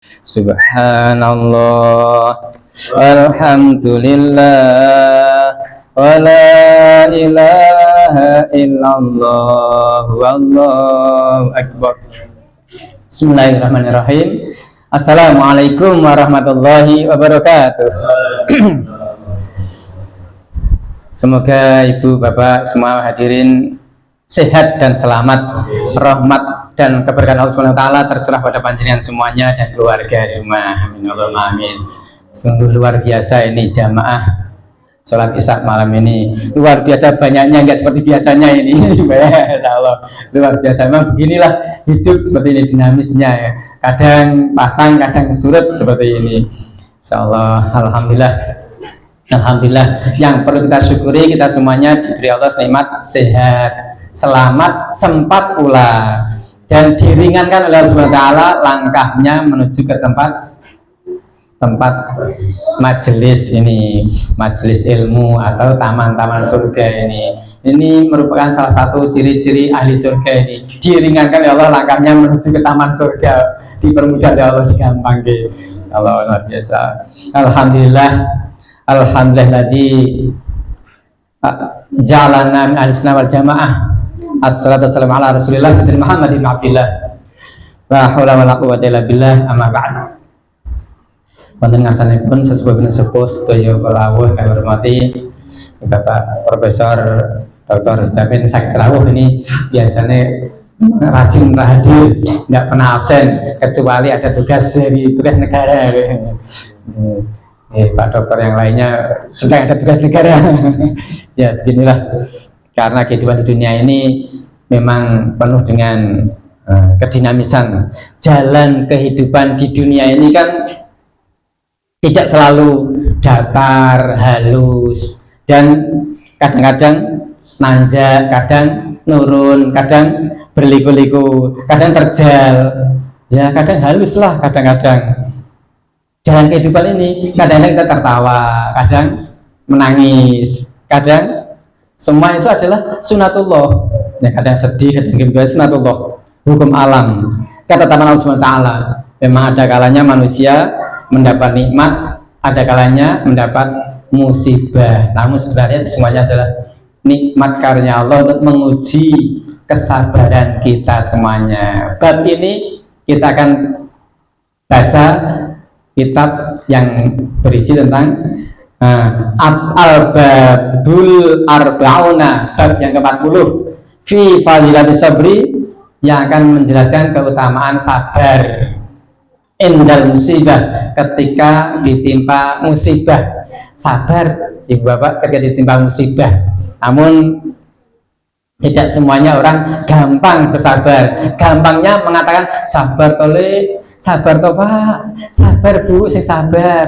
Subhanallah, alhamdulillah, wa la ilaha illallah, wallahu akbar. Bismillahirrahmanirrahim. Assalamualaikum warahmatullahi wabarakatuh. Semoga ibu bapak semua hadirin sehat dan selamat, rahmat dan keberkahan Allah Subhanahu wa taala tercurah pada panjenengan semuanya dan keluarga di rumah. Amin Allahumma amin. Sungguh luar biasa ini jamaah sholat isya malam ini, luar biasa banyaknya, nggak seperti biasanya ini. Masya Allah, luar biasa. Memang beginilah hidup, seperti ini dinamisnya ya. Kadang pasang, kadang surut seperti ini. Insya Allah, alhamdulillah. Alhamdulillah, yang perlu kita syukuri, kita semuanya diberi Allah nikmat sehat, selamat, sempat pula, dan diringankan oleh Allah Subhanahu wa taala langkahnya menuju ke tempat majelis ini, majelis ilmu atau taman-taman surga ini. Ini merupakan salah satu ciri-ciri ahli surga ini. Diringankan oleh Allah langkahnya menuju ke taman surga, dipermudah oleh Allah, digampangkan. Allah luar biasa. Alhamdulillah. Alhamdulillah jalana min ahlussunnah wal jamaah. Assalatu wassalamu ala Rasulillah sayyidina Muhammad bin Abdillah. La haula wala quwwata illa billah, amma ba'd. Wonten ngarsanipun sesepuh sedaya rawuh kang hormati Bapak Profesor Dr. Stephen sakit rawuh ini biasanya rajin hadir, tidak pernah absen kecuali ada tugas negara. Pak dokter yang lainnya sedang ada tugas negara. Ya beginilah, karena kehidupan di dunia ini memang penuh dengan kedinamisan. Jalan kehidupan di dunia ini kan tidak selalu datar, halus, dan kadang-kadang nanjak, kadang nurun, kadang berliku-liku, kadang terjal, ya kadang halus lah kadang-kadang. Jalan kehidupan ini kadang-kadang kita tertawa, kadang menangis, kadang semua itu adalah sunatullah. Ya, kadang sedih, kadang gembira, sunatullah, hukum alam. Kata Allah Subhanahu wa taala, memang ada kalanya manusia mendapat nikmat, ada kalanya mendapat musibah. Namun sebenarnya semuanya adalah nikmat karunia Allah untuk menguji kesabaran kita semuanya. Bab ini kita akan baca kitab yang berisi tentang Al-Babul Arba'una, bab yang ke-40 fi fadilatis sabri, yang akan menjelaskan keutamaan sabar indal musibah, ketika ditimpa musibah. Sabar ibu bapak ketika ditimpa musibah. Namun tidak semuanya orang gampang bersabar. Gampangnya mengatakan sabar tole, sabar toh pak, sabar bu, saya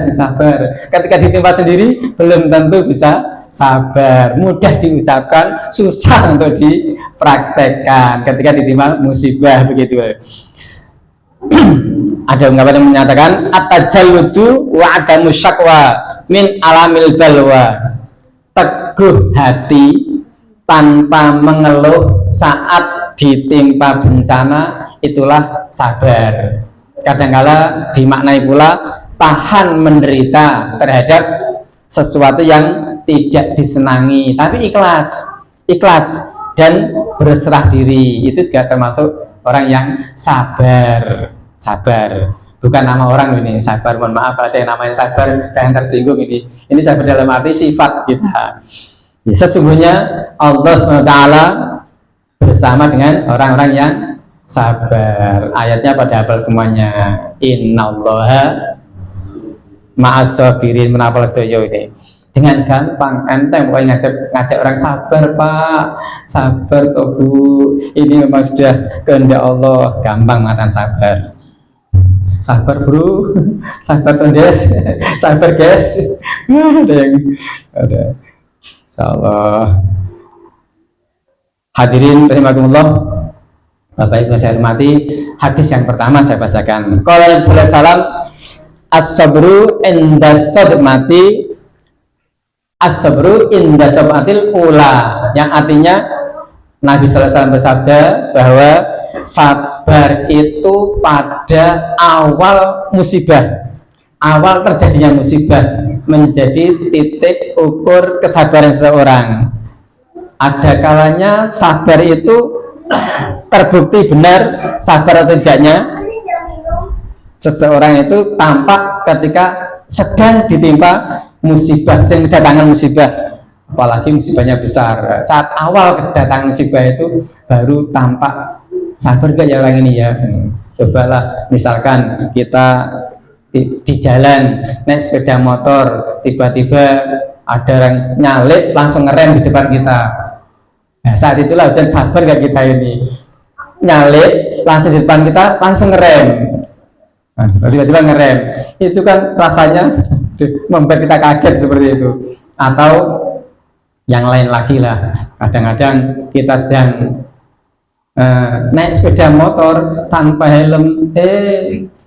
sabar. Ketika ditimpa sendiri belum tentu bisa sabar. Mudah diucapkan, susah untuk dipraktekkan ketika ditimpa musibah, begitu. Ada ungkapan yang menyatakan at-tajalludu wa adamu syakwa min alamil balwa. Teguh hati tanpa mengeluh saat ditimpa bencana, itulah sabar. Kadang-kala dimaknai pula tahan menderita terhadap sesuatu yang tidak disenangi, tapi ikhlas dan berserah diri, itu juga termasuk orang yang sabar. Bukan nama orang ini sabar, mohon maaf ada yang namanya sabar, jangan tersinggung. Ini sabar dalam arti sifat kita. Sesungguhnya Allah SWT bersama dengan orang-orang yang sabar. Ayatnya pada hafal semuanya. Innallaha ma'as sabirin, menapal setuju ini. Dengan gampang, enteng pokoknya ngajak orang sabar pak, sabar toh bu, ini memang sudah kehendak Allah. Gampang mengatakan sabar bro, sabar tondes, sabar guys. Ada insyaallah. Hadirin rahimakumullah, Bapak Ibu saya hormati, hadis yang pertama saya bacakan. Qala Nabi sallallahu alaihi wasallam, as-sabru inda sadmati, as-sabru inda sab'atil ula, yang artinya Nabi SAW bersabda bahwa sabar itu pada awal musibah, awal terjadinya musibah menjadi titik ukur kesabaran seseorang. Ada kalanya sabar itu terbukti benar sabar atau tidaknya seseorang itu tampak ketika sedang ditimpa musibah, sedang kedatangan musibah, apalagi musibahnya besar. Saat awal kedatangan musibah itu baru tampak sabar gak ya orang ini ya. Cobalah misalkan kita di jalan naik sepeda motor, tiba-tiba ada orang nyalip langsung ngerem di depan kita. Nah, saat itulah ujian sabar gak kita ini. Nyalip langsung di depan kita langsung ngerem. Nah, tiba-tiba ngerem. Itu kan rasanya membuat kita kaget seperti itu. Atau yang lain lagi lah. Kadang-kadang kita sedang naik sepeda motor tanpa helm,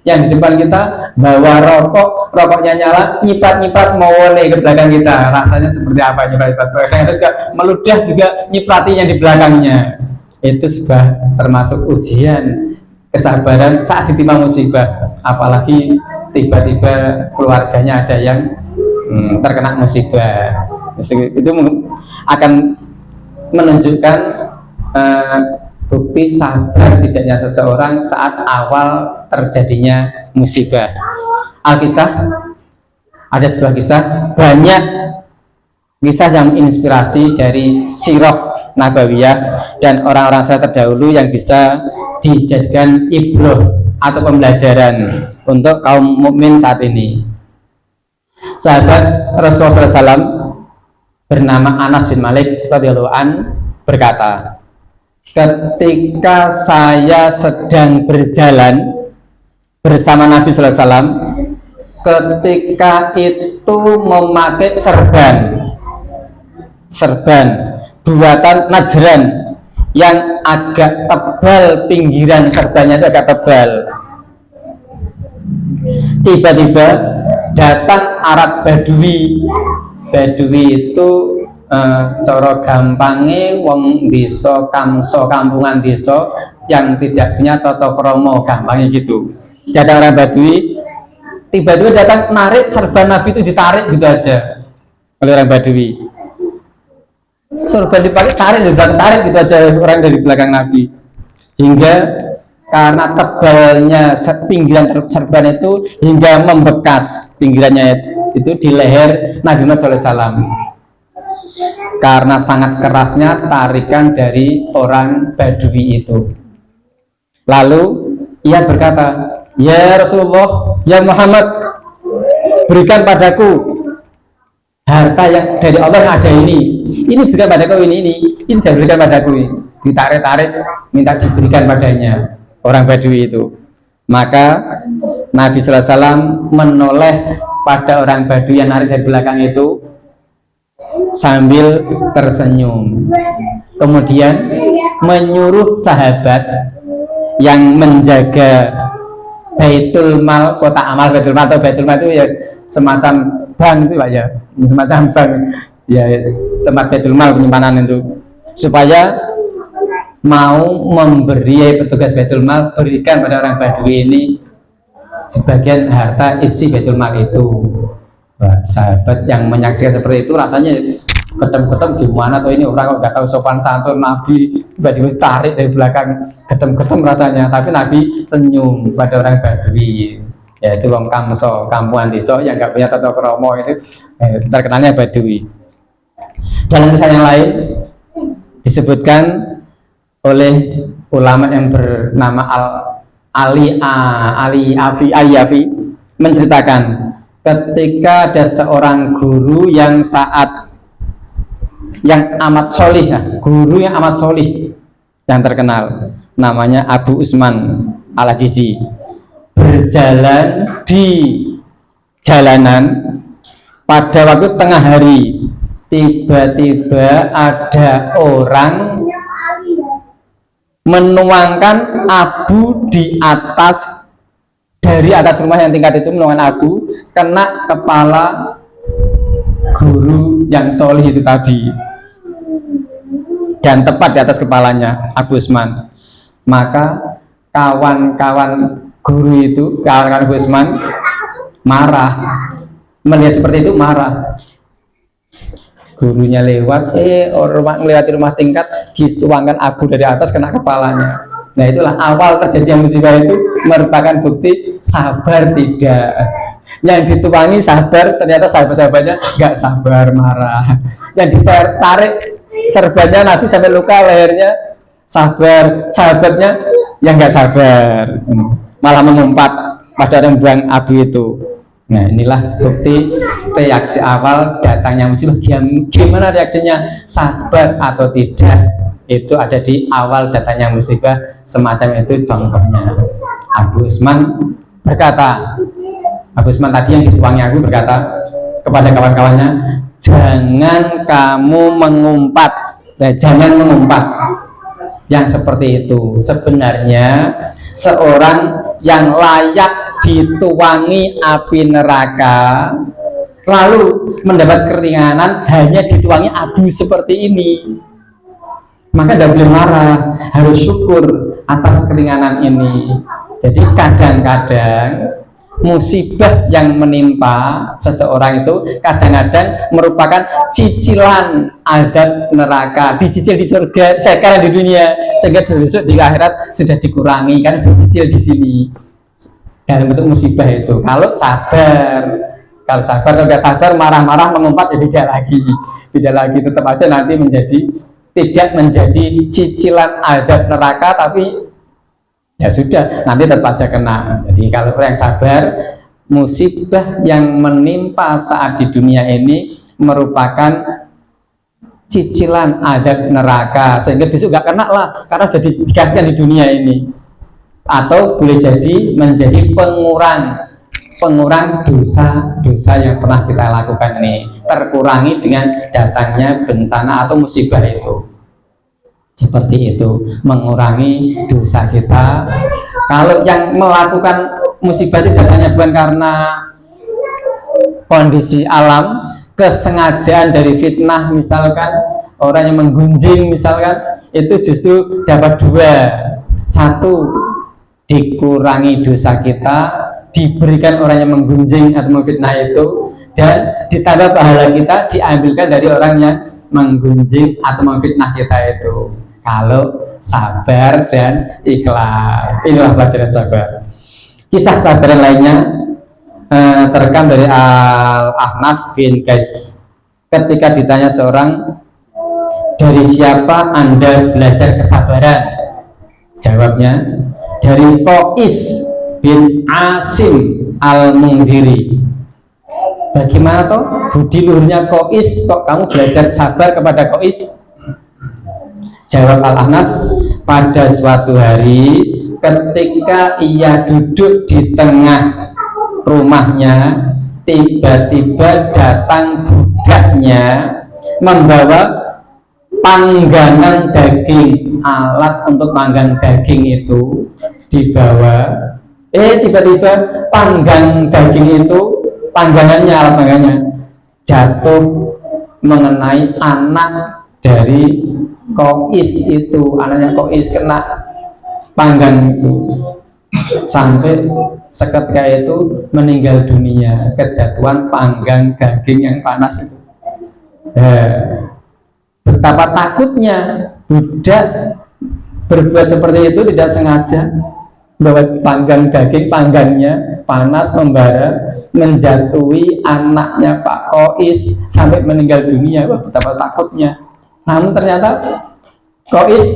yang di depan kita bawa rokok, rokoknya nyala, nyiprat-nyiprat mau oleh ke belakang kita. Rasanya seperti apa nyiprat-nyiprat? Kadang-kadang juga meludah juga nyiprati yang di belakangnya. Itu sudah termasuk ujian kesabaran saat ditimpa musibah. Apalagi tiba-tiba keluarganya ada yang terkena musibah. Itu akan menunjukkan bukti sabar tidaknya seseorang saat awal terjadinya musibah. Alkisah, ada sebuah kisah, banyak kisah yang menginspirasi dari sirah nabawiyah dan orang-orang saleh terdahulu yang bisa dijadikan ibrah atau pembelajaran untuk kaum mukmin saat ini. Sahabat Rasulullah SAW bernama Anas bin Malik radhiyallahu an berkata, ketika saya sedang berjalan bersama Nabi SAW, ketika itu memakai serban buatan Najran yang agak tebal, pinggiran serbannya itu agak tebal. Tiba-tiba datang Arab Badui. Badui itu coro gampange wong desa kamso, kampungan desa yang tidak punya tata krama, gampangnya gitu. Jadi orang Badui tiba-tiba datang narik serban Nabi itu, ditarik gitu aja oleh orang Badui. Serban dipakai, tarik gitu aja orang dari belakang Nabi, hingga karena tebalnya pinggiran serban itu hingga membekas pinggirannya itu di leher Nabi Muhammad SAW. Karena sangat kerasnya tarikan dari orang Badui itu. Lalu ia berkata, ya Rasulullah, ya Muhammad, berikan padaku harta yang dari Allah yang ada ini berikan padaku, ini berikan padaku. Ditarik-tarik minta diberikan padanya orang Badui itu. Maka Nabi SAW menoleh pada orang Badui yang narik dari belakang itu sambil tersenyum, kemudian menyuruh sahabat yang menjaga Baitul Mal, kotak amal Baitul Mal, atau Baitul Mal itu ya semacam bank itu Pak ya, semacam bank ya, tempat Baitul Mal penyimpanan itu, supaya mau memberi petugas Baitul Mal berikan pada orang Badui ini sebagian harta isi Baitul Mal itu. Wah, sahabat yang menyaksikan seperti itu rasanya ketem-ketem gimana tuh, ini orang nggak tahu sopan santun Nabi tiba-tiba tarik dari belakang, ketem-ketem rasanya. Tapi Nabi senyum pada orang Badui, yaitu wong kamso, kampungan desa yang nggak punya tata krama itu, terkenalnya Badui. Dalam kisah yang lain disebutkan oleh ulama yang bernama Ali Yafi menceritakan ketika ada seorang guru yang amat solih, guru yang amat solih yang terkenal, namanya Abu Usman Al-Ajizi, berjalan di jalanan pada waktu tengah hari. Tiba-tiba ada orang menuangkan abu di atas, dari atas rumah yang tingkat itu, menuangkan abu kena kepala guru yang solih itu tadi. dan tepat di atas kepalanya Abu Usman. Maka kawan-kawan guru itu, kawan-kawan Abu Usman marah, melihat seperti itu marah. Gurunya lewat, orang melewati rumah tingkat, dituangkan abu dari atas kena kepalanya. Nah itulah awal terjadinya musibah itu merupakan bukti sabar tidak. Yang dituangi sabar, ternyata sahabat-sahabatnya nggak sabar, marah. Yang ditarik serbannya Nabi sampai luka lehernya, sabar. Sahabatnya yang nggak sabar, malah mengumpat pada orang buang abu itu. Nah inilah bukti reaksi awal datangnya musibah. Gimana reaksinya, sabar atau tidak, itu ada di awal datangnya musibah. Semacam itu contohnya. Abu Usman berkata, Abu Usman tadi yang dituangi aku berkata kepada kawan-kawannya, jangan kamu mengumpat, jangan mengumpat yang seperti itu. Sebenarnya seorang yang layak dituangi api neraka lalu mendapat keringanan hanya dituangi abu seperti ini, maka tidak boleh marah, harus syukur atas keringanan ini. Jadi kadang-kadang musibah yang menimpa seseorang itu kadang-kadang merupakan cicilan azab neraka, dicicil di surga sekarang di dunia, sehingga besok di akhirat sudah dikurangi kan, dicicil di sini dalam bentuk musibah itu. Kalau sabar, kalau nggak sabar, marah-marah, mengumpat, ya beda lagi, tetap aja nanti tidak menjadi cicilan azab neraka, tapi ya sudah, nanti tetap aja kena. Jadi kalau orang sabar, musibah yang menimpa saat di dunia ini merupakan cicilan azab neraka, sehingga besok nggak kena lah, karena sudah digaskan di dunia ini. Atau boleh jadi menjadi pengurang dosa-dosa yang pernah kita lakukan ini, terkurangi dengan datangnya bencana atau musibah itu. Seperti itu, mengurangi dosa kita. Kalau yang melakukan musibah itu datangnya bukan karena kondisi alam, kesengajaan dari fitnah, misalkan orang yang menggunjing misalkan, itu justru dapat dua. Satu, dikurangi dosa kita, diberikan orang yang menggunjing atau memfitnah itu, dan ditambah pahala kita diambilkan dari orang yang menggunjing atau memfitnah kita itu. Kalau sabar dan ikhlas, inilah pelajaran sabar. Kisah sabar lainnya terekam dari Al-Ahnaf bin Qais. Ketika ditanya seorang, dari siapa Anda belajar kesabaran? Jawabnya, dari Qais bin Asim Al-Munziri. Bagaimana toh budi luhurnya Qais, kok kamu belajar sabar kepada Qais? Jawab Al-Ahnaf, pada suatu hari ketika ia duduk di tengah rumahnya, tiba-tiba datang budaknya membawa panggangan daging, alat untuk panggang daging itu dibawa. Tiba-tiba panggang daging itu, panggangannya, alat panggangnya jatuh mengenai anak dari Qais itu. Anaknya Qais kena panggang itu sampai seketika itu meninggal dunia, kejatuhan panggang daging yang panas itu. Betapa takutnya budak berbuat seperti itu, tidak sengaja bahwa panggang daging, panggangnya panas membara, menjatuhi anaknya Pak Qais sampai meninggal dunia. Wah, betapa takutnya. Namun ternyata Qais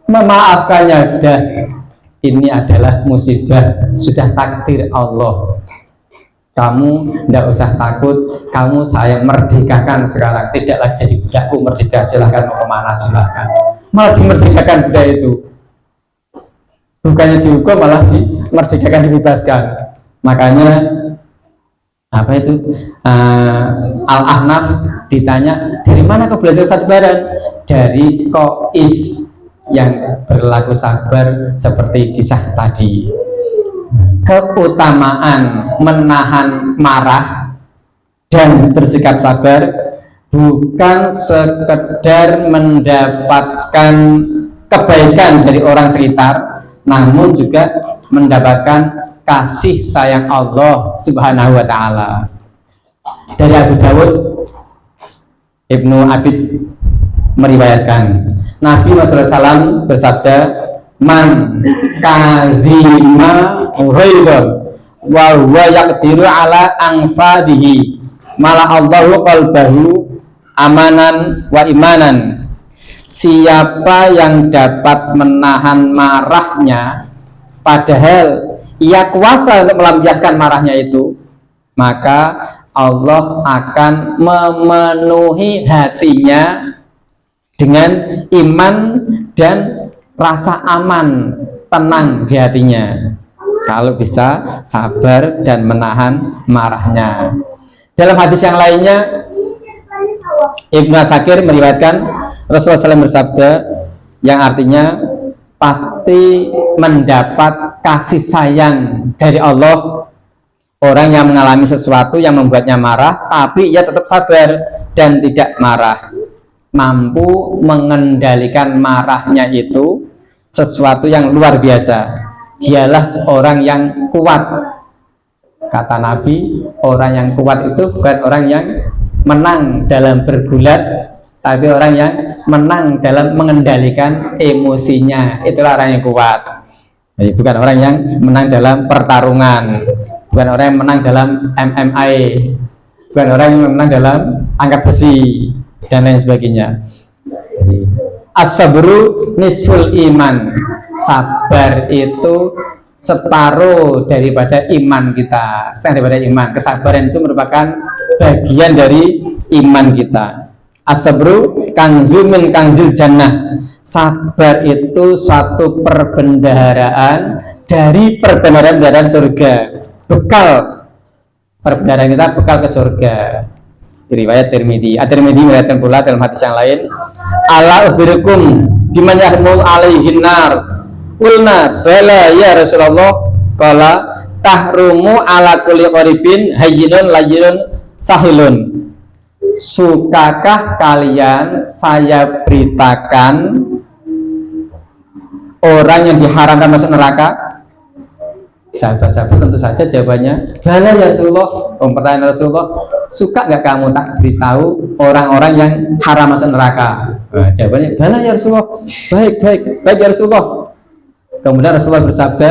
memaafkannya. Udah, ini adalah musibah, sudah takdir Allah. Kamu tidak usah takut, kamu saya merdekakan sekarang, tidak lagi jadi budakku, merdeka, silahkan mau kemana silahkan. Malah dimerdekakan budak itu, bukannya dihukum, malah dimerdekakan, dibebaskan. Makanya apa itu, Al-Ahnaf ditanya, dari mana kau belajar sabaran? Dari Qais yang berlaku sabar seperti kisah tadi. Keutamaan menahan marah dan bersikap sabar bukan sekedar mendapatkan kebaikan dari orang sekitar, namun juga mendapatkan kasih sayang Allah Subhanahu wa taala. Dari Abu Dawud, Ibnu Abid meriwayatkan, Nabi Muhammad SAW bersabda, man kadhima ghaidon wa huwa yaqdiru ala anfadihi mala Allahu qalbahu amanan wa imanan. Siapa yang dapat menahan marahnya padahal ia kuasa untuk melampiaskan marahnya itu, maka Allah akan memenuhi hatinya dengan iman dan rasa aman, tenang di hatinya kalau bisa sabar dan menahan marahnya. Dalam hadis yang lainnya, Ibnu Asakir meriwayatkan Rasulullah SAW bersabda yang artinya pasti mendapat kasih sayang dari Allah orang yang mengalami sesuatu yang membuatnya marah, tapi ia tetap sabar dan tidak marah, mampu mengendalikan marahnya itu sesuatu yang luar biasa. Dialah orang yang kuat. Kata Nabi, orang yang kuat itu bukan orang yang menang dalam bergulat, tapi orang yang menang dalam mengendalikan emosinya. Itulah orang yang kuat. Jadi bukan orang yang menang dalam pertarungan, bukan orang yang menang dalam MMA, bukan orang yang menang dalam angkat besi dan lain sebagainya. As-sabru nisful iman. Sabar itu separuh daripada iman kita, setengah daripada iman. Kesabaran itu merupakan bagian dari iman kita. As-sabru kanzu min kanzil jannah. Sabar itu suatu perbendaharaan dari perbendaharaan surga. Bekal perbendaharaan kita, bekal ke surga. Riwayat Tirmidzi. At-Tirmidzi meriwayatkan pula dalam hadis yang lain, ala ukhbirukum biman yahmul alaihin nar. Qulna bala ya Rasulullah. Qala tahrumu ala kulli qaribin hayyinun layyinun sahilun. Sukakah kalian saya beritakan orang yang diharamkan masuk neraka? Sahabat-sahabat tentu saja jawabannya bala ya Rasulullah. Pertanyaan Rasulullah, suka nggak kamu tak beritahu orang-orang yang haram masuk neraka? Jawabannya bala ya Rasulullah. Baik ya Rasulullah. Kemudian Rasulullah bersabda,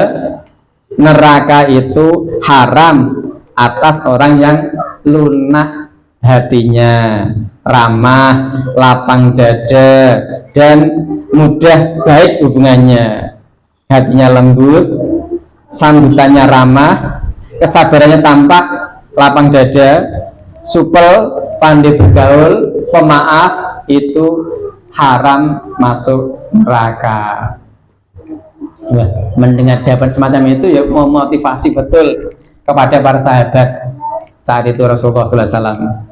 neraka itu haram atas orang yang lunak hatinya, ramah, lapang dada, dan mudah baik hubungannya. Hatinya lembut, sambutannya ramah, kesabarannya tampak, lapang dada, supel, pandai bergaul, pemaaf, itu haram masuk neraka. Nah, mendengar jawaban semacam itu ya memotivasi betul kepada para sahabat. Saat itu Rasulullah SAW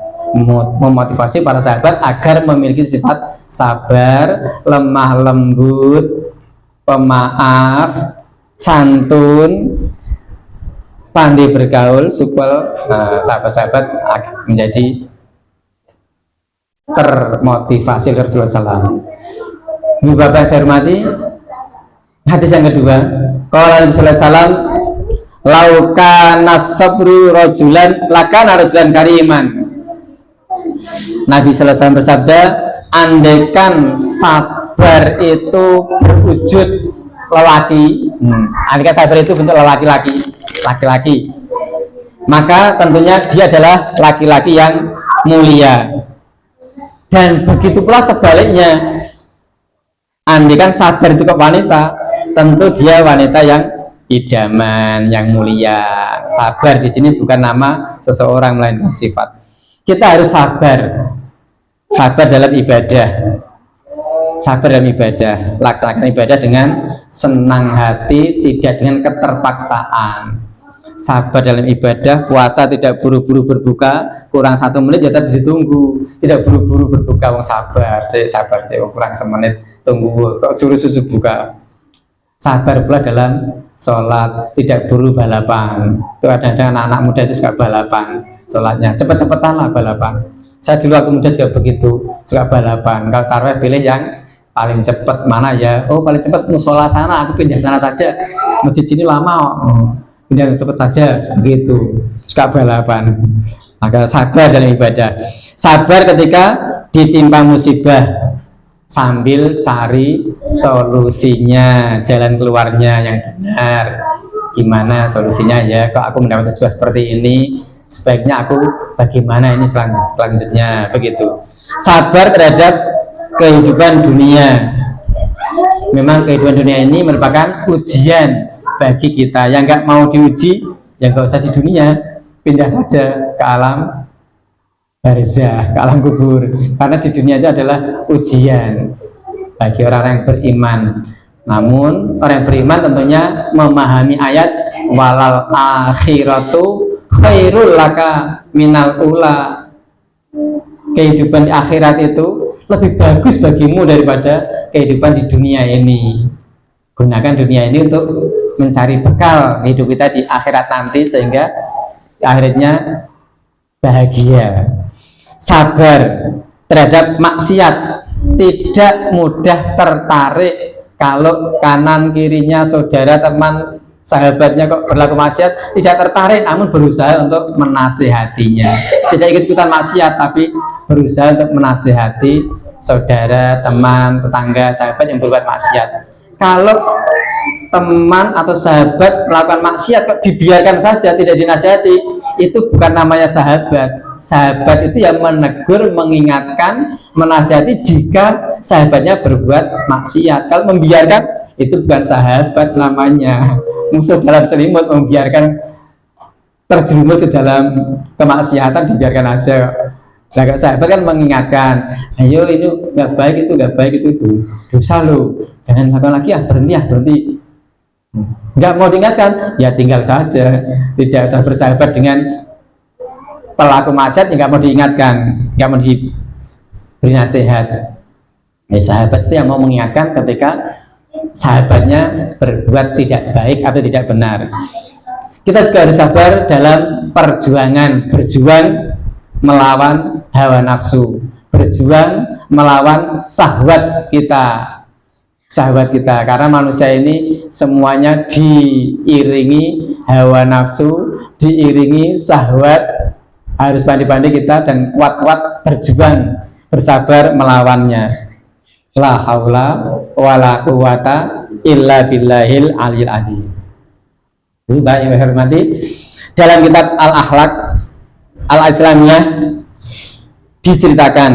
memotivasi para sahabat agar memiliki sifat sabar, lemah lembut, pemaaf, santun, pandai bergaul, supel. Sahabat-sahabat menjadi termotivasi oleh Rasulullah SAW. Ibu bapak yang saya hormati, hadis yang kedua, qala Nabi sallallahu alaihi wasallam, laukana sabru rajulan lakana rajulan kariman. Nabi sallallahu alaihi wasallam bersabda, andaikan sabar itu berwujud lelaki, andaikan sabar itu bentuk laki-laki, maka tentunya dia adalah laki-laki yang mulia. Dan begitu pula sebaliknya, andaikan sabar itu ke wanita, tentu dia wanita yang idaman, yang mulia. Sabar di sini bukan nama seseorang, melainkan sifat. Kita harus sabar dalam ibadah, laksanakan ibadah dengan senang hati, tidak dengan keterpaksaan. Sabar dalam ibadah, puasa tidak buru-buru berbuka, kurang 1 menit ya tadi ditunggu, tidak buru-buru berbuka. Wong sabar sih, kurang 1 menit tunggu, kok suruh susu buka. Sabar pula dalam sholat, tidak buru balapan. Itu ada anak-anak muda itu suka balapan sholatnya, cepet-cepetan lah balapan. Saya dulu waktu muda juga begitu, suka balapan. Kalau taruh pilih yang paling cepat mana ya? Oh paling cepat musola sana, aku pindah sana saja. Masjid sini lama, pindah cepat saja, begitu. Suka balapan. Agak sabar dalam ibadah. Sabar ketika ditimpa musibah, sambil cari solusinya, jalan keluarnya yang benar. Gimana solusinya ya? Kok aku mendapat musibah seperti ini? Sebaiknya aku bagaimana ini selanjutnya, begitu. Sabar terhadap kehidupan dunia. Memang kehidupan dunia ini merupakan ujian bagi kita. Yang nggak mau diuji, yang nggak usah di dunia, pindah saja ke alam barzah, ke alam kubur. Karena di dunia itu adalah ujian bagi orang-orang yang beriman. Namun orang yang beriman tentunya memahami ayat walal akhiratu khairul laka minal ula. Kehidupan di akhirat itu lebih bagus bagimu daripada kehidupan di dunia ini. Gunakan dunia ini untuk mencari bekal hidup kita di akhirat nanti sehingga akhirnya bahagia. Sabar terhadap maksiat, tidak mudah tertarik kalau kanan kirinya saudara, teman, sahabatnya kok berlaku maksiat, tidak tertarik namun berusaha untuk menasihatinya. Tidak ikut-ikutan maksiat tapi berusaha untuk menasihati saudara, teman, tetangga, sahabat yang berbuat maksiat. Kalau teman atau sahabat melakukan maksiat kok dibiarkan saja, tidak dinasihati, itu bukan namanya sahabat. Sahabat itu yang menegur, mengingatkan, menasihati jika sahabatnya berbuat maksiat. Kalau membiarkan, itu bukan sahabat namanya. Musuh dalam selimut, membiarkan terjerumus ke dalam kemaksiatan, dibiarkan aja. Nah, kalau sahabat kan mengingatkan, ayo ini nggak baik, itu nggak baik, itu dosa lo, jangan lakukan lagi, berhenti. Nggak mau diingatkan, ya tinggal saja. Tidak usah bersahabat dengan pelaku maksiat yang nggak mau diingatkan, nggak mau diberi nasihat. Sahabat itu yang mau mengingatkan ketika sahabatnya berbuat tidak baik atau tidak benar. Kita juga harus sabar dalam perjuangan, berjuang melawan hawa nafsu, berjuang melawan syahwat kita, karena manusia ini semuanya diiringi hawa nafsu, diiringi syahwat. Harus pandai-pandai kita dan kuat-kuat berjuang, bersabar melawannya. La haula wala quwata illa billahil aliyil azim. Baik yang hormati, dalam kitab Al-Akhlaq Al-Islamiyah diceritakan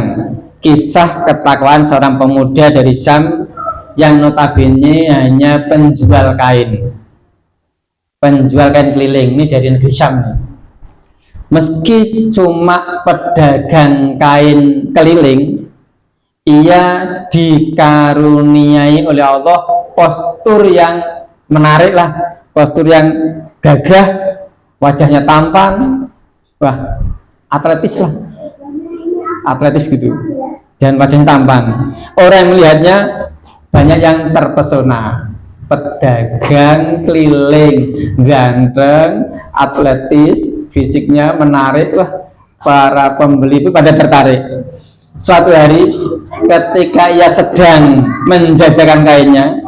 kisah ketakwaan seorang pemuda dari Syam yang notabene hanya penjual kain keliling. Ini dari negeri Syam nih. Meski cuma pedagang kain keliling, ia dikaruniai oleh Allah postur yang menarik lah, postur yang gagah, wajahnya tampan, wah atletis gitu, dan wajahnya tampan. Orang yang melihatnya banyak yang terpesona. Pedagang keliling, ganteng, atletis, fisiknya menarik, wah para pembeli itu pada tertarik. Suatu hari ketika ia sedang menjajakan kainnya,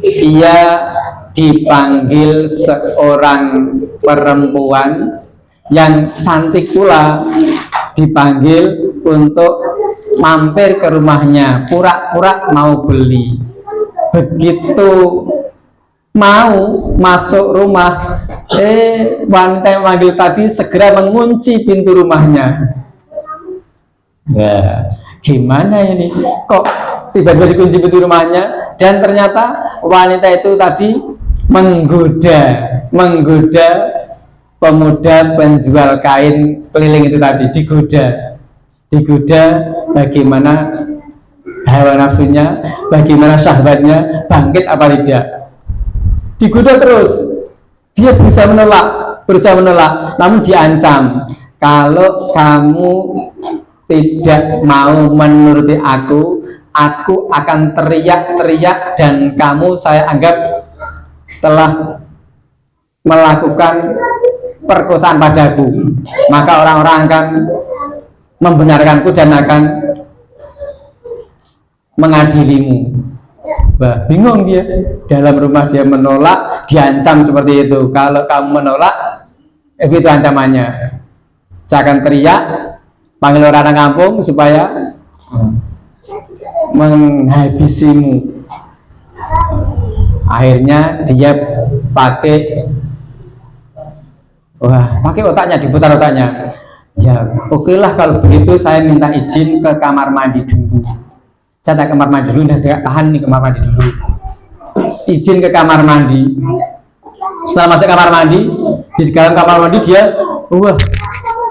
ia dipanggil seorang perempuan yang cantik pula, dipanggil untuk mampir ke rumahnya, pura-pura mau beli. Begitu mau masuk rumah, wanita yang memanggil tadi segera mengunci pintu rumahnya. Ya, gimana ini? Kok tiba-tiba dikunci pintu rumahnya? Dan ternyata wanita itu tadi menggoda pemuda penjual kain keliling itu tadi, digoda bagaimana hawa nafsunya, bagaimana syahwatnya, bangkit apa tidak. Digoda terus, dia berusaha menolak, namun diancam, kalau kamu tidak mau menuruti aku akan teriak-teriak dan kamu saya anggap telah melakukan perkosaan padaku. Maka orang-orang akan membenarkanku dan akan mengadilimu. Wah, bingung dia. Dalam rumah dia menolak, diancam seperti itu. Kalau kamu menolak, itu ancamannya. Saya akan teriak, panggil orang kampung supaya menghabisimu. Akhirnya dia pakai otaknya, diputar otaknya. Ya, oke lah kalau begitu saya minta izin ke kamar mandi dulu. Saya tak kamar mandi dulu, udah tahan nih kamar mandi dulu. Izin ke kamar mandi. Setelah masuk kamar mandi, di dalam kamar mandi dia,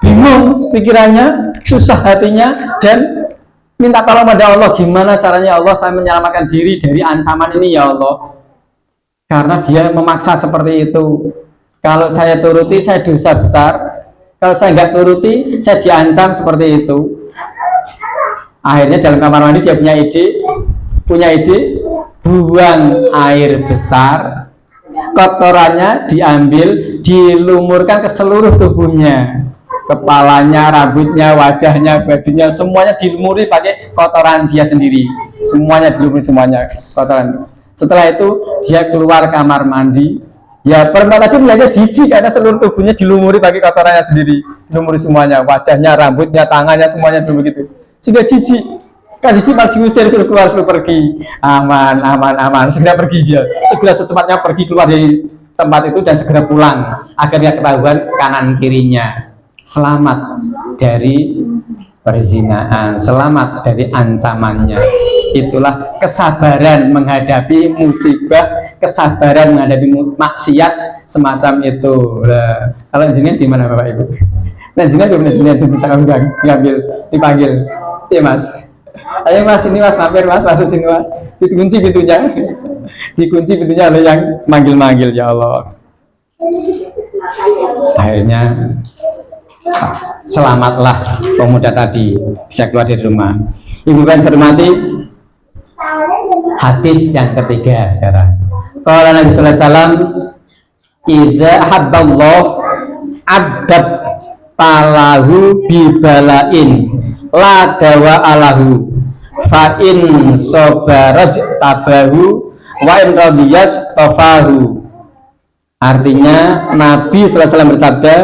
bingung pikirannya, susah hatinya, dan minta tolong pada Allah. Gimana caranya Allah saya menyelamatkan diri dari ancaman ini ya Allah? Karena dia memaksa seperti itu. Kalau saya turuti, saya dosa besar. Kalau saya nggak turuti, saya diancam seperti itu. Akhirnya dalam kamar mandi dia punya ide, buang air besar, kotorannya diambil, dilumurkan ke seluruh tubuhnya, kepalanya, rambutnya, wajahnya, bajunya, semuanya dilumuri pakai kotoran dia sendiri. Semuanya dilumuri, semuanya kotoran. Setelah itu dia keluar kamar mandi. Ya perempuan tadi melihatnya jijik karena seluruh tubuhnya dilumuri pakai kotorannya sendiri, dilumuri semuanya, wajahnya, rambutnya, tangannya, semuanya dulu begitu. Sehingga jijik, kan jijik malah diusir, suruh keluar, suruh pergi. Aman, segera pergi dia, segera secepatnya pergi keluar dari tempat itu dan segera pulang agar dia ketahuan kanan kirinya. Selamat dari perzinaan, selamat dari ancamannya. Itulah kesabaran menghadapi musibah, kesabaran menghadapi maksiat semacam itu. Kalau jenengan di mana Bapak Ibu? Nah jenengan dipanggil. Iya Mas. Ayo Mas, ini Mas, mampir Mas, masuk sini Mas. Dikunci pintunya. Dikunci pintunya oleh yang manggil-manggil, ya Allah. Akhirnya selamatlah pemuda tadi, bisa keluar dari rumah. Ibu kan saya hormati, hadis yang ketiga sekarang. Kalau Nabi sallallahu alaihi wasallam, idza habballah adab talahu bibalain la dawa alahu fa in sabaraj tabahu wa in radiyas tafahu. Artinya Nabi sallallahu alaihi wasallam bersabda,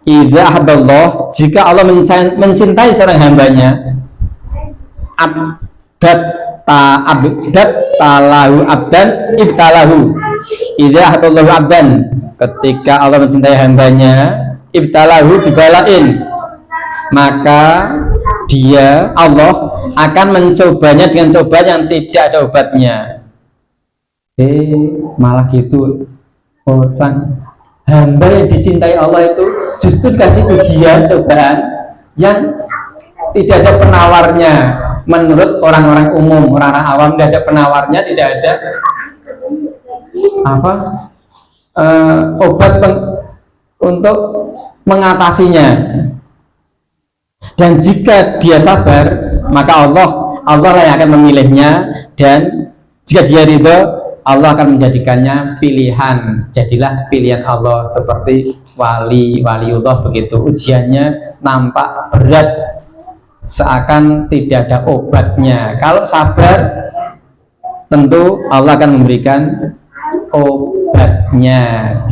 idza habballah, jika Allah mencintai seorang hambanya, abdat talahu abdan ibtalahu. Idza habballahu abdan, ketika Allah mencintai hambanya, ibtalahu bibalain, maka dia Allah akan mencobanya dengan cobaan yang tidak ada obatnya. Malah gitu, orang hamba yang dicintai Allah itu justru dikasih ujian, cobaan yang tidak ada penawarnya. Menurut orang-orang umum, orang-orang awam, tidak ada penawarnya, tidak ada obat untuk mengatasinya. Dan jika dia sabar, maka Allah lah yang akan memilihnya, dan jika dia ridho, Allah akan menjadikannya pilihan. Jadilah pilihan Allah seperti waliullah begitu. Ujiannya nampak berat, seakan tidak ada obatnya. Kalau sabar, tentu Allah akan memberikan obatnya.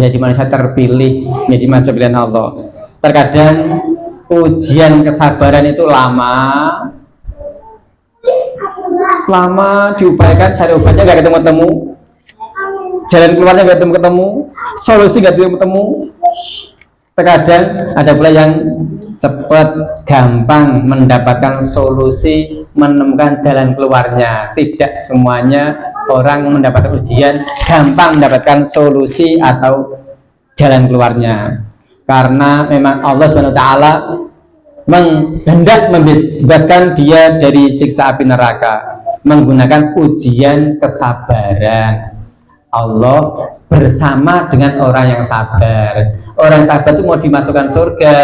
Jadi manusia terpilih, menjadi manusia pilihan Allah. Terkadang ujian kesabaran itu lama diupayakan, cari obatnya gak ketemu-temu, jalan keluarnya gak ketemu, solusi gak ketemu. Terkadang ada pula yang cepat, gampang mendapatkan solusi, menemukan jalan keluarnya. Tidak semuanya orang mendapatkan ujian gampang mendapatkan solusi atau jalan keluarnya, karena memang Allah SWT hendak membebaskan dia dari siksa api neraka menggunakan ujian kesabaran. Allah bersama dengan orang yang sabar. Orang yang sabar itu mau dimasukkan surga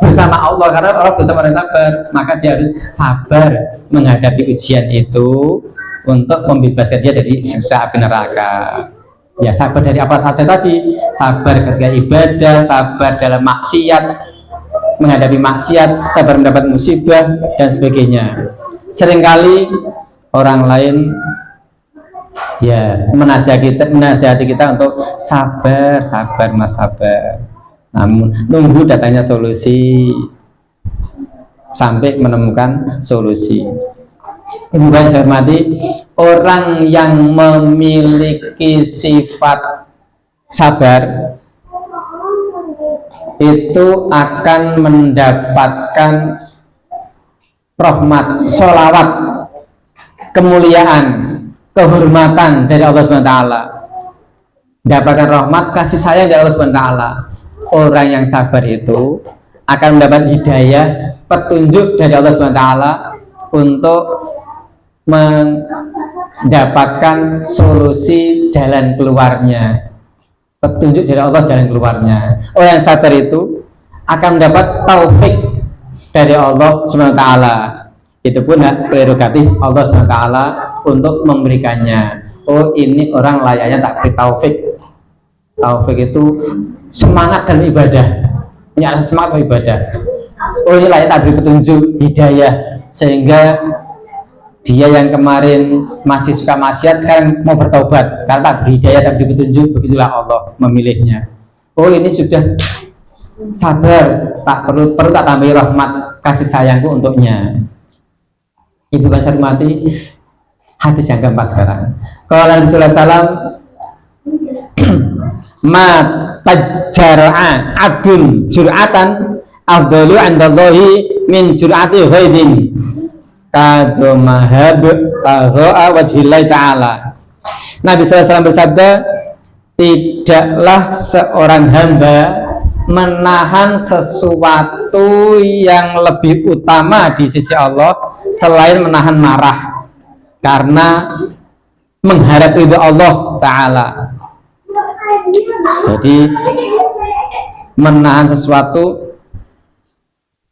bersama Allah, karena orang bersama orang yang sabar, maka dia harus sabar menghadapi ujian itu untuk membebaskan dia dari siksa api neraka. Ya, sabar dari apa saja tadi, sabar ketika ibadah, sabar dalam maksiat, menghadapi maksiat, sabar mendapat musibah dan sebagainya. Seringkali orang lain ya menasihati kita untuk sabar mas, sabar. Namun nunggu datangnya solusi sampai menemukan solusi. Kemudian saya hormati, orang yang memiliki sifat sabar itu akan mendapatkan rahmat, sholawat, kemuliaan, kehormatan dari Allah SWT. Mendapatkan rahmat, kasih sayang dari Allah SWT. Orang yang sabar itu akan mendapat hidayah, petunjuk dari Allah SWT untuk mendapatkan solusi jalan keluarnya, petunjuk dari Allah jalan keluarnya. Orang yang sabar itu akan mendapat taufik dari Allah SWT. Itu pun hak prerogatif Allah SWT untuk memberikannya. Oh, ini orang layaknya tak beri taufik. Taufik itu semangat dalam ibadah, punya semangat dalam ibadah. Oh, ini layak tak beri petunjuk, hidayah, sehingga dia yang kemarin masih suka maksiat sekarang mau bertaubat karena tak beri hidayah, tak beri petunjuk. Begitulah Allah memilihnya. Oh, ini sudah sabar, tak perlu tak tambahi rahmat kasih sayangku untuknya. Ibu kan saya hormati, hadis yang keempat sekarang. Kalau Nabi sallallahu alaihi wasallam ma tajara'a abdun jur'atan afdalu 'indallahi min jur'ati ghaidin kadu mahab tahaa wajhillahi ta'ala. Nabi SAW bersabda, tidaklah seorang hamba menahan sesuatu yang lebih utama di sisi Allah selain menahan marah karena mengharap ridho Allah Ta'ala. Jadi menahan sesuatu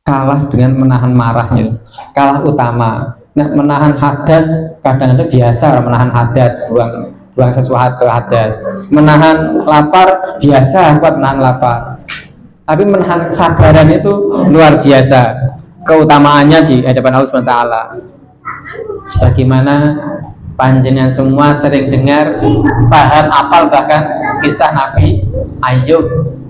kalah dengan menahan marahnya, kalah utama. Nah, menahan hadas kadang-kadang biasa, menahan hadas, buang sesuatu hadas. Menahan lapar biasa, kuat menahan lapar. Tapi menahan kesabaran itu luar biasa keutamaannya di hadapan Allah SWT. Sebagaimana panjenengan semua sering dengar, paham, apal bahkan kisah Nabi Ayub